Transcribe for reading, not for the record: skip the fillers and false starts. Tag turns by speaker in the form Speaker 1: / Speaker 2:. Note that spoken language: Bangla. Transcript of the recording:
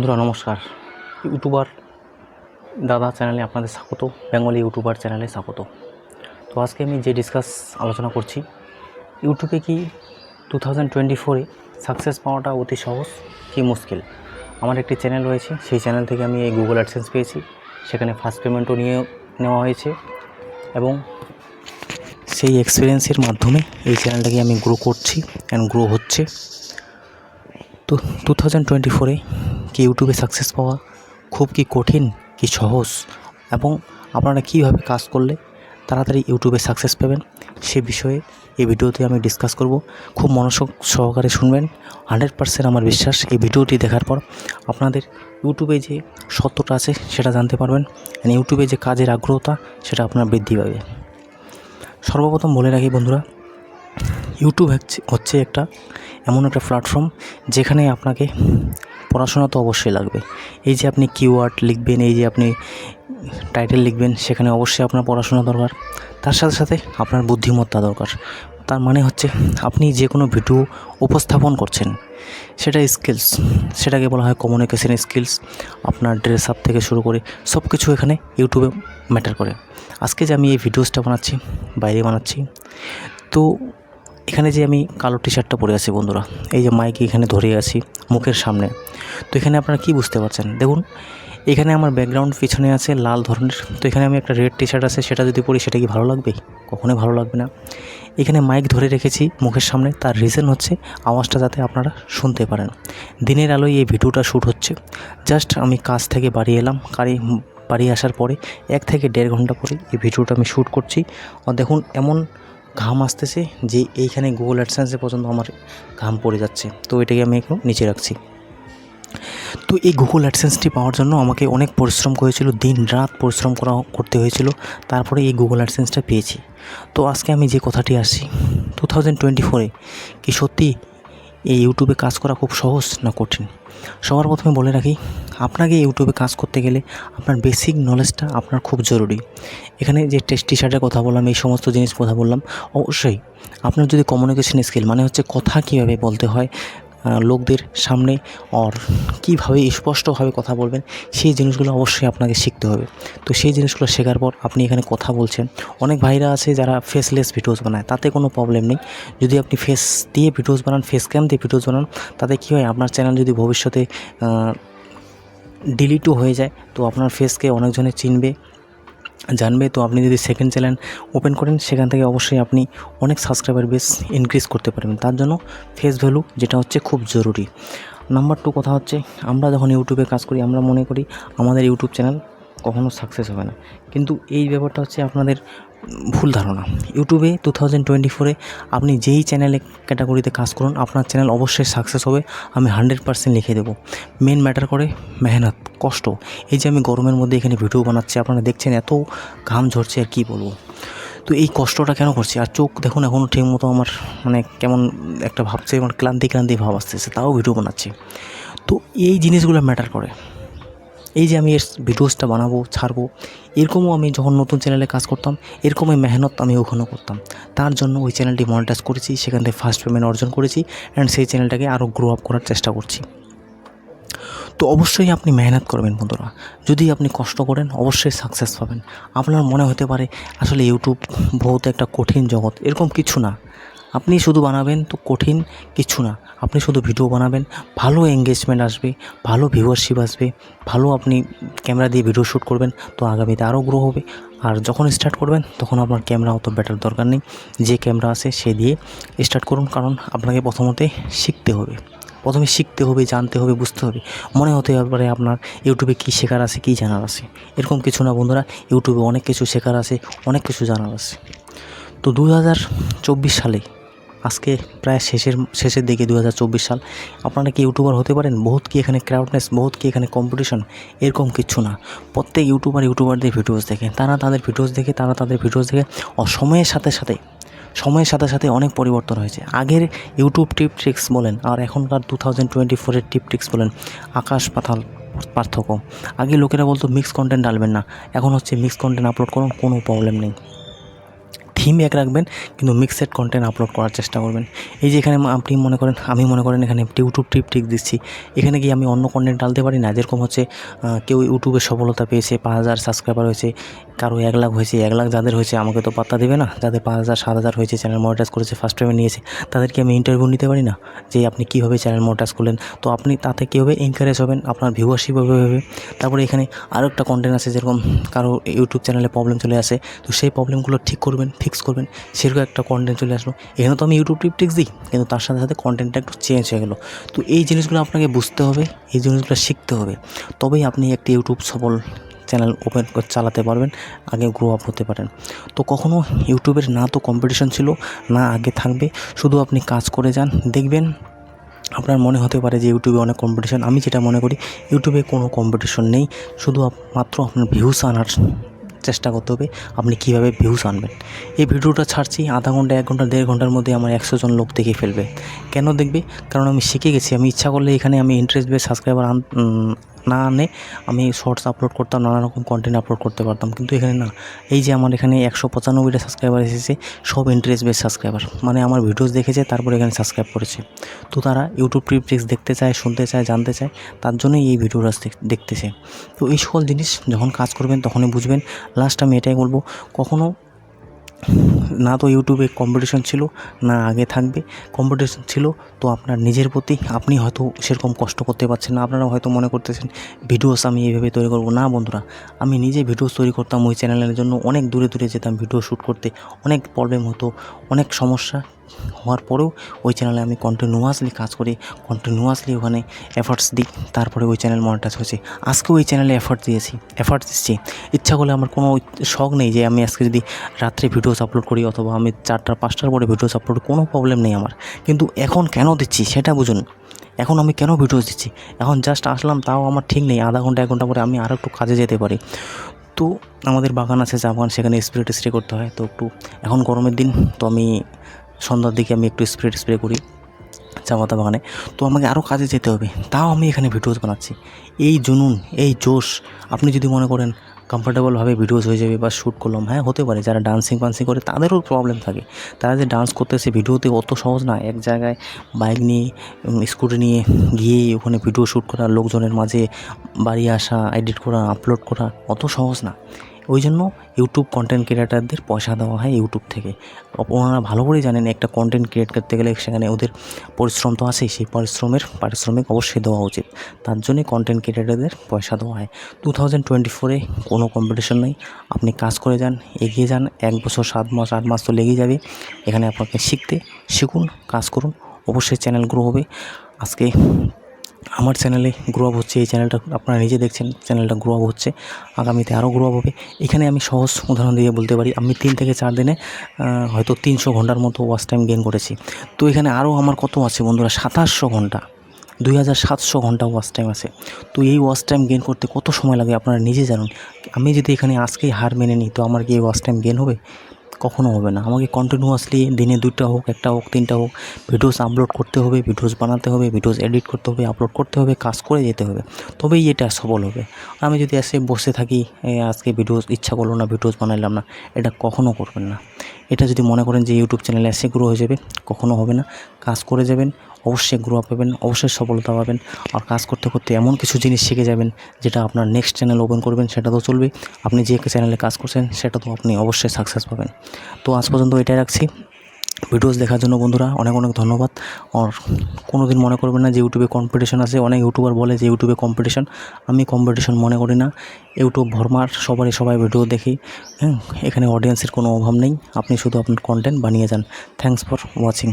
Speaker 1: বন্ধুরা নমস্কার। ইউটিউবার দাদা চ্যানেলে আপনাদের স্বাগত, বেঙ্গলি ইউটিউবার চ্যানেলে স্বাগত। তো আজকে আমি যে আলোচনা করছি, ইউটিউবে কি 2024-এ সাকসেস পাওয়াটা অতি সহজ কি মুশকিল। আমার একটি চ্যানেল রয়েছে, সেই চ্যানেল থেকে আমি এই গুগল অ্যাডসেন্স পেয়েছি, সেখানে ফার্স্ট পেমেন্টও নেওয়া হয়েছে এবং সেই এক্সপিরিয়েন্সের মাধ্যমে এই চ্যানেলটাকে আমি গ্রো করছি অ্যান্ড গ্রো হচ্ছে। তো 2024-এ কি ইউটিউবে সাকসেস পাওয়া খুব কি কঠিন কি সহজ, এবং আপনারা কীভাবে কাজ করলে তাড়াতাড়ি ইউটিউবে সাকসেস পাবেন সে বিষয়ে এই ভিডিওতে আমি ডিসকাস করব। খুব মনোযোগ সহকারে শুনবেন। 100% আমার বিশ্বাস এই ভিডিওটি দেখার পর আপনাদের ইউটিউবে যে সত্যটা আছে সেটা জানতে পারবেন, ইউটিউবে যে কাজের আগ্রহতা সেটা আপনার বৃদ্ধি পাবে। সর্বপ্রথম বলে রাখি বন্ধুরা, ইউটিউব হচ্ছে এমন একটা প্ল্যাটফর্ম যেখানে আপনাকে পড়াশোনা তো অবশ্যই লাগবে। এই যে আপনি কিওয়ার্ড লিখবেন, এই যে আপনি টাইটেল লিখবেন, সেখানে অবশ্যই আপনার পড়াশোনা দরকার। তার সাথে সাথে আপনার বুদ্ধিমত্তা দরকার। তার মানে হচ্ছে আপনি যে কোনো ভিডিও উপস্থাপন করছেন, সেটা স্কিলস, সেটাকে বলা হয় কমিউনিকেশন স্কিলস। আপনার ড্রেস আপ থেকে শুরু করে সব কিছু এখানে ইউটিউবে ম্যাটার করে। আজকে যে আমি এই ভিডিওসটা বানাচ্ছি, বাইরে বানাচ্ছি, তো এখানে যে আমি কালো টি শার্টটা পরে আছি বন্ধুরা, এই যে মাইক এখানে ধরে আছি মুখের সামনে, তো এখানে আপনারা কি বুঝতে পারছেন? দেখুন, এখানে আমার ব্যাকগ্রাউন্ড পিছনে আছে লাল ধরনের, তো এখানে আমি একটা রেড টি শার্ট আছে, সেটা যদি পরি সেটা কি ভালো লাগবে? কখনোই ভালো লাগবে না। এখানে মাইক ধরে রেখেছি মুখের সামনে, তার রিজন হচ্ছে আওয়াজটা যাতে আপনারা শুনতে পারেন। দিনের আলোয় এই ভিডিওটা শ্যুট হচ্ছে। জাস্ট আমি কাজ থেকে বাড়ি এলাম, বাড়ি আসার পরে 1 থেকে 1.5 ঘন্টা পরে এই ভিডিওটা আমি শ্যুট করছি। আর দেখুন এমন ঘাম আসতেছে যে এইখানে গুগল অ্যাডসেন্সে পর্যন্ত আমার ঘাম পড়ে যাচ্ছে, তো এটাকে আমি একটু নিচে রাখছি। তো এই গুগল অ্যাডসেন্সটি পাওয়ার জন্য আমাকে অনেক পরিশ্রম করেছিল, দিন রাত পরিশ্রম করতে হয়েছিল, তারপরে এই গুগল অ্যাডসেন্সটা পেয়েছি। তো আজকে আমি যে কথাটি আসছি, 2024-এ কি সত্যি এই ইউটিউবে কাজ করা খুব সহজ না কঠিন? সবার প্রথমে বলে রাখি, আপনাকে ইউটিউবে কাজ করতে গেলে আপনার বেসিক নলেজটা আপনার খুব জরুরি। এখানে যে টি শার্টের কথা বললাম, এই সমস্ত জিনিস কথা বললাম, অবশ্যই আপনার যদি কমিউনিকেশন স্কিল মানে হচ্ছে কথা কীভাবে বলতে হয় লোকদের সামনে, আর কীভাবে স্পষ্টভাবে কথা বলবেন, সেই জিনিসগুলো অবশ্যই আপনাকে শিখতে হবে। তো সেই জিনিসগুলো শেখার পর আপনি এখানে কথা বলছেন। অনেক ভাইরা আছে যারা ফেসলেস ভিডিওস বানায়, তাতে কোনো প্রবলেম নেই। যদি আপনি ফেস দিয়ে ভিডিওস বানান, ফেস ক্যাম দিয়ে ভিডিওস বানান, তাতে কী হয়, আপনার চ্যানেল যদি ভবিষ্যতে ডিলিটও হয়ে যায়, তো আপনার ফেসকে অনেকজনে জানবে। তো আপনি যদি সেকেন্ড চ্যানেল ওপেন করেন, সেখান থেকে অবশ্যই আপনি অনেক সাবস্ক্রাইবার বেস ইনক্রিজ করতে পারবেন। তার জন্য ফেস ভ্যালু যেটা হচ্ছে খুব জরুরি। নাম্বার 2 কথা হচ্ছে, আমরা যখন ইউটিউবে কাজ করি আমরা মনে করি আমাদের ইউটিউব চ্যানেল কখনো সাকসেস হবে না, কিন্তু এই ব্যাপারটা হচ্ছে আপনাদের ভুল ধারণা। ইউটিউবে 2024-এ আপনি যেই চ্যানেলে ক্যাটাগরিতে কাজ করুন, আপনার চ্যানেল অবশ্যই সাকসেস হবে, আমি 100% লিখে দেবো। মেন ম্যাটার করে মেহনত, কষ্ট। এই যে আমি গরমের মধ্যে এখানে ভিডিও বানাচ্ছি, আপনারা দেখছেন এত ঘাম ঝরছে, আর কী বলবো। তো এই কষ্টটা কেন করছি? আর চোখ দেখুন এখনও ঠিক মতো আমার মানে কেমন একটা ভাবছে, আমার ক্লান্তি ভাব আসতেছে, তাও ভিডিও বানাচ্ছি। তো এই জিনিসগুলো ম্যাটার করে। এই যে আমি এর ভিডিওসটা বানাবো, ছাড়বো, এরকমও আমি যখন নতুন চ্যানেলে কাজ করতাম, এরকমই মেহনত আমি ওখানেও করতাম। তার জন্য ওই চ্যানেলটি মনিটাইজ করেছি, সেখান থেকে ফার্স্ট পেমেন্ট অর্জন করেছি, অ্যান্ড সেই চ্যানেলটাকে আরও গ্রো আপ করার চেষ্টা করছি। তো অবশ্যই আপনি মেহনত করবেন বন্ধুরা। যদি আপনি কষ্ট করেন অবশ্যই সাকসেস পাবেন। আপনার মনে হতে পারে আসলে ইউটিউব বহুত একটা কঠিন জগৎ, এরকম কিছু না। আপনি শুধু বানাবেন তো কঠিন কিছু না। আপনি শুধু ভিডিও বানাবেন, ভালো এঙ্গেজমেন্ট আসবে, ভালো ভিউয়ারশিপ আসবে, ভালো আপনি ক্যামেরা দিয়ে ভিডিও শ্যুট করবেন, তো আগামীতে আরও গ্রো হবে। আর যখন স্টার্ট করবেন তখন আপনার ক্যামেরা অত বেটার দরকার নেই, যে ক্যামেরা আছে সে দিয়ে স্টার্ট করুন। কারণ আপনাকে প্রথমে শিখতে হবে, জানতে হবে, বুঝতে হবে। মনে হতে পারে আপনার ইউটিউবে কী শেখার আছে, কী জানার আছে, এরকম কিছু না বন্ধুরা। ইউটিউবে অনেক কিছু শেখার আছে, অনেক কিছু জানার আছে। তো 2024 সালে, আজকে প্রায় শেষের দিকে 2024 সাল, আপনারা কি ইউটিউবার হতে পারেন? বহুত কি এখানে ক্রাউডনেস, বহুত কি এখানে কম্পিটিশন? এরকম কিচ্ছু না। প্রত্যেক ইউটিউবারদের ভিডিওস দেখে, তারা তাদের ভিডিওস দেখে ও সময়ের সাথে সাথে অনেক পরিবর্তন হয়েছে। আগের ইউটিউব টিপ ট্রিক্স বলেন আর এখনকার 2024-এর টিপ ট্রিক্স বলেন, আকাশ পাতাল পার্থক্য। আগে লোকেরা বলতো মিক্স কন্টেন্ট ডালবেন না, এখন হচ্ছে মিক্স কন্টেন্ট আপলোড করুন, কোনো প্রবলেম নেই। থিম এক রাখবেন, কিন্তু মিক্সড কন্টেন্ট আপলোড করার চেষ্টা করবেন। এই যে এখানে আপনি মনে করেন, আমি মনে করেন এখানে ইউটিউব টিপ দিচ্ছি, এখানে কি আমি অন্য কন্টেন্ট ডালতে পারি না? যেরকম হচ্ছে কেউ ইউটিউবে সফলতা পেয়েছে, 5,000 সাবস্ক্রাইবার হয়েছে, কারো 1 লাখ হয়েছে, 1 লাখ যাদের হয়েছে আমাকে তো পাত্তা দেবে না। যাদের 5,000 7,000 হয়েছে, চ্যানেল মনিটাইজ করেছে, ফার্স্ট টাইমে নিয়েছে, তাদেরকে আমি ইন্টারভিউ নিতে পারি না যে আপনি কীভাবে চ্যানেল মনিটাইজ করলেন? তো আপনি তাতে কীভাবে এনকারেজ হবেন, আপনার ভিউয়ারশিপ হবে। তারপরে এখানে আরও একটা কন্টেন্ট আছে, যেরকম কারো ইউটিউব চ্যানেলে প্রবলেম চলে আসে, তো সেই প্রবলেমগুলো ঠিক করবেন, ফিক্স করবেন, সেরকম একটা কন্টেন্ট চলে আসলো। এখানে তো আমি ইউটিউব টিপস দিই, কিন্তু তার সাথে সাথে কন্টেন্টটা একটু চেঞ্জ হয়ে গেলো। তো এই জিনিসগুলো আপনাকে বুঝতে হবে, এই জিনিসগুলো শিখতে হবে, তবেই আপনি একটি ইউটিউব সফল চ্যানেল ওপেন করে চালাতে পারবেন, আগে গ্রো আপ হতে পারেন। তো কখনও ইউটিউবের না তো কম্পিটিশন ছিল, না আগে থাকবে। শুধু আপনি কাজ করে যান, দেখবেন আপনার মনে হতে পারে যে ইউটিউবে অনেক কম্পিটিশন। আমি যেটা মনে করি, ইউটিউবে কোনো কম্পিটিশন নেই, শুধু মাত্র আপনার ভিউস আনার চেষ্টা করতে হবে। আপনি কীভাবে ভিউস আনবেন? এই ভিডিওটা ছাড়ছি, আধা ঘন্টা 1 ঘন্টা 1.5 ঘন্টার মধ্যে আমার 100 জন লোক দেখে ফেলবে। কেন দেখবে? কারণ আমি শিখে গেছি। আমি ইচ্ছা করলে এখানে আমি ইন্টারেস্ট বেস সাবস্ক্রাইবার না আনে আমি শর্টস আপলোড করতাম, নানা রকম কন্টেন্ট আপলোড করতে পারতাম, কিন্তু এখানে না। এই যে আমার এখানে 195টা সাবস্ক্রাইবার এসেছে, সব ইন্টারেস্ট বেস সাবস্ক্রাইবার, মানে আমার ভিডিওস দেখেছে, তারপরে এখানে সাবস্ক্রাইব করেছে। তো তারা ইউটিউব টিপস দেখতে চায়, শুনতে চায়, জানতে চায়, তার জন্যই এই ভিডিওটা দেখতেছে। তো এই সকল জিনিস যখন কাজ করবেন তখনই বুঝবেন। লাস্ট আমি এটাই বলবো, কখনও না তো ইউটিউবে কম্পিটিশন ছিল, না আগে থাকবে। কম্পিটিশন ছিল তো আপনার নিজের প্রতি, আপনি হয়তো সেরকম কষ্ট করতে পারছেন না। আপনারা হয়তো মনে করতেছেন ভিডিওস আমি এইভাবে তৈরি করব। না বন্ধুরা, আমি নিজে ভিডিওস তৈরি করতাম ওই চ্যানেলের জন্য, অনেক দূরে যেতাম ভিডিও শ্যুট করতে, অনেক প্রবলেম হতো, অনেক সমস্যা হওয়ার পরেও ওই চ্যানেলে আমি কন্টিনিউয়াসলি কাজ করি, কন্টিনিউয়াসলি ওখানে এফার্টস দিই, তারপরে ওই চ্যানেল মনিটাইজ হয়েছে। আজকেও ওই চ্যানেলে এফার্ট দিচ্ছি। ইচ্ছা করলে আমার কোনো শখ নেই যে আমি আজকে যদি রাত্রে ভিডিওস আপলোড করি, অথবা আমি 4টা 5টার পরে ভিডিওস আপলোড করি, কোনো প্রবলেম নেই আমার। কিন্তু এখন কেন দিচ্ছি সেটা বুঝুন। এখন আমি কেন ভিডিওস দিচ্ছি? এখন জাস্ট আসলাম, তাও আমার ঠিক নেই, আধা ঘন্টা 1 ঘন্টা পরে আমি আরও একটু কাজে যেতে পারি। তো আমাদের বাগান আছে, চা বাগান, সেখানে স্প্রে করতে হয়। তো একটু এখন গরমের দিন, তো আমি সন্ধ্যার দিকে আমি একটু স্প্রে করি চা পাতা বাগানে। তো আমাকে আরও কাজে যেতে হবে, তাও আমি এখানে ভিডিওস বানাচ্ছি। এই জুনুন, এই জোশ, আপনি যদি মনে করেন কমফর্টেবলভাবে ভিডিওস হয়ে যাবে বা শ্যুট করলাম, হ্যাঁ হতে পারে। যারা ডান্সিং করে তাদেরও প্রবলেম থাকে, তারা যে ডান্স করতেছে ভিডিওতে, অত সহজ না। এক জায়গায় বাইক নিয়ে, স্কুটি নিয়ে গিয়ে ওখানে ভিডিও শ্যুট করা, লোকজনের মাঝে বাড়ি আসা, এডিট করা, আপলোড করা অত সহজ না। ওই জন্য ইউটিউব কন্টেন্ট ক্রিয়েটারদের পয়সা দেওয়া হয় ইউটিউব থেকে। ওনারা ভালো করেই জানেন একটা কন্টেন্ট ক্রিয়েট করতে গেলে সেখানে ওদের পরিশ্রম তো আছেই, সেই পারিশ্রমিক অবশ্যই দেওয়া উচিত। তার জন্যই কন্টেন্ট ক্রিয়েটারদের পয়সা দেওয়া হয়। 2024-এ কোনো কম্পিটিশন নেই। আপনি কাজ করে যান, এগিয়ে যান। 1 বছর 7 মাস 8 মাস তো লেগেই যাবে। এখানে আপনাকে শিখুন, কাজ করুন, অবশ্যই চ্যানেল গ্রো হবে। আজকে আমার চ্যানেলে গ্রো আপ হচ্ছে, এই চ্যানেলটা আপনারা নিজে দেখছেন, চ্যানেলটা গ্রো আপ হচ্ছে, আগামীতে আরও গ্রো আপ হবে। এখানে আমি সহজ উদাহরণ দিয়ে বলতে পারি, আমি 3 থেকে 4 দিনে হয়তো 300 ঘন্টার মতো ওয়াচ টাইম গেইন করেছি। তো এখানে আরও আমার কত আছে বন্ধুরা, 2700 ঘন্টা, 2700 ঘন্টা ওয়াচ টাইম আছে। তো এই ওয়াচ টাইম গেইন করতে কত সময় লাগে আপনারা নিজে জানুন। আমি যদি এখানে আজকেই হার মেনে নিই, তো আমার কি এই ওয়াচ টাইম গেইন হবে? কখনো হবে না। আমাকে কন্টিনিউয়াসলি দিনে 2টা হোক, 1টা হোক, 3টা হোক, ভিডিওস আপলোড করতে হবে, ভিডিওস বানাতে হবে, ভিডিওস এডিট করতে হবে, আপলোড করতে হবে, কাজ করে যেতে হবে, তবেই এটা সফল হবে। আমি যদি এসে বসে থাকি, আজকে ভিডিওস ইচ্ছা করলো না, ভিডিওস বানাইলাম না, এটা কখনো করবেন না। এটা যদি মনে করেন যে ইউটিউব চ্যানেলে এসে গ্রো হয়ে যাবে, কখনো হবে না। কাজ করে যাবেন, অবশ্যই গ্রো আপ পাবেন, অবশ্যই সফলতা পাবেন। আর কাজ করতে করতে এমন কিছু জিনিস শিখে যাবেন, যেটা আপনার নেক্সট চ্যানেল ওপেন করবেন সেটা তো চলবে, আপনি যে চ্যানেলে কাজ করছেন সেটা তো আপনি অবশ্যই সাকসেস পাবেন। তো আজ পর্যন্ত এটাই রাখছি। ভিডিওস দেখার জন্য বন্ধুরা অনেক ধন্যবাদ। আর কোনো দিন মনে করবেন না যে ইউটিউবে কম্পিটিশন আছে। অনেক ইউটিউবার বলে যে ইউটিউবে কম্পিটিশন, আমি কম্পিটিশন মনে করি না। ইউটিউব ভরমার, সবাই ভিডিও দেখি, এখানে অডিয়েন্সের কোনো অভাব নেই। আপনি শুধু আপনার কন্টেন্ট বানিয়ে যান। Thanks for watching.